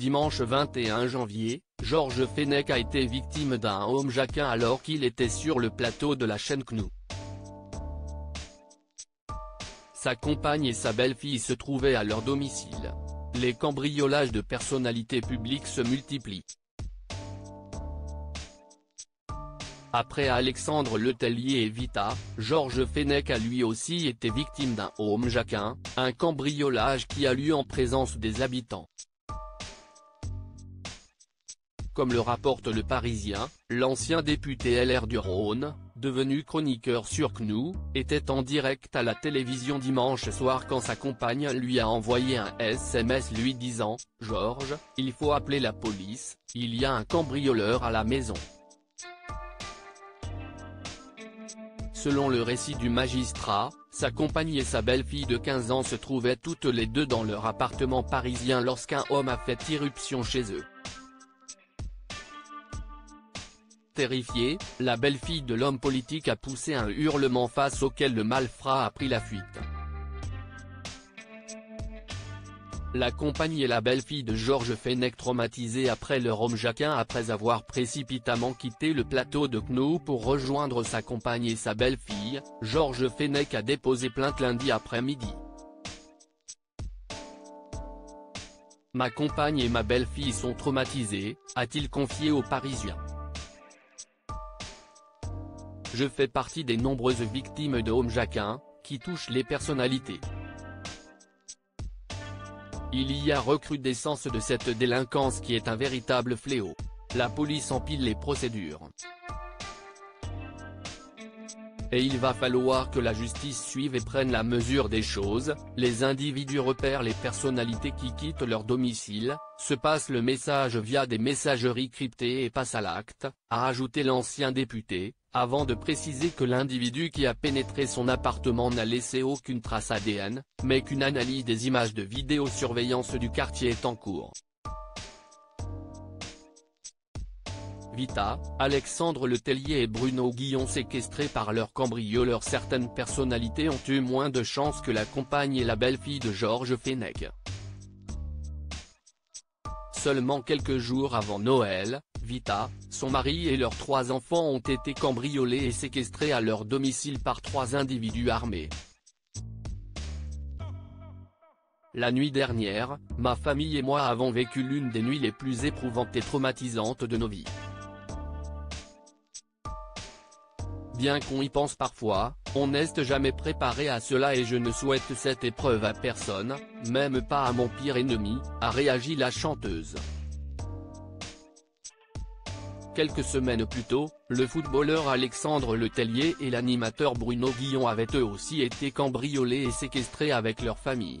Dimanche 21 janvier, Georges Fenech a été victime d'un homejacking alors qu'il était sur le plateau de la chaîne CNOO. Sa compagne et sa belle-fille se trouvaient à leur domicile. Les cambriolages de personnalités publiques se multiplient. Après Alexandre Letellier et Vita, Georges Fenech a lui aussi été victime d'un homejacking, un cambriolage qui a lieu en présence des habitants. Comme le rapporte Le Parisien, l'ancien député LR du Rhône, devenu chroniqueur sur CNOO, était en direct à la télévision dimanche soir quand sa compagne lui a envoyé un SMS lui disant « Georges, il faut appeler la police, il y a un cambrioleur à la maison ». Selon le récit du magistrat, sa compagne et sa belle-fille de 15 ans se trouvaient toutes les deux dans leur appartement parisien lorsqu'un homme a fait irruption chez eux. Terrifiée, la belle-fille de l'homme politique a poussé un hurlement face auquel le malfrat a pris la fuite. La compagne et la belle-fille de Georges Fenech traumatisées après leur homejacking après avoir précipitamment quitté le plateau de CNOO pour rejoindre sa compagne et sa belle-fille, Georges Fenech a déposé plainte lundi après-midi. « Ma compagne et ma belle-fille sont traumatisées », a-t-il confié aux Parisiens. « Je fais partie des nombreuses victimes de homejacking, qui touchent les personnalités. Il y a recrudescence de cette délinquance qui est un véritable fléau. La police empile les procédures. Et il va falloir que la justice suive et prenne la mesure des choses, les individus repèrent les personnalités qui quittent leur domicile, se passent le message via des messageries cryptées et passent à l'acte, a ajouté l'ancien député, avant de préciser que l'individu qui a pénétré son appartement n'a laissé aucune trace ADN, mais qu'une analyse des images de vidéosurveillance du quartier est en cours. Vita, Alexandre Letellier et Bruno Guillon séquestrés par leur cambrioleur. Certaines personnalités ont eu moins de chance que la compagne et la belle-fille de Georges Fenech. Seulement quelques jours avant Noël, Vita, son mari et leurs 3 enfants ont été cambriolés et séquestrés à leur domicile par 3 individus armés. La nuit dernière, ma famille et moi avons vécu l'une des nuits les plus éprouvantes et traumatisantes de nos vies. Bien qu'on y pense parfois, on n'est jamais préparé à cela et je ne souhaite cette épreuve à personne, même pas à mon pire ennemi, a réagi la chanteuse. Quelques semaines plus tôt, le footballeur Alexandre Letellier et l'animateur Bruno Guillon avaient eux aussi été cambriolés et séquestrés avec leur famille.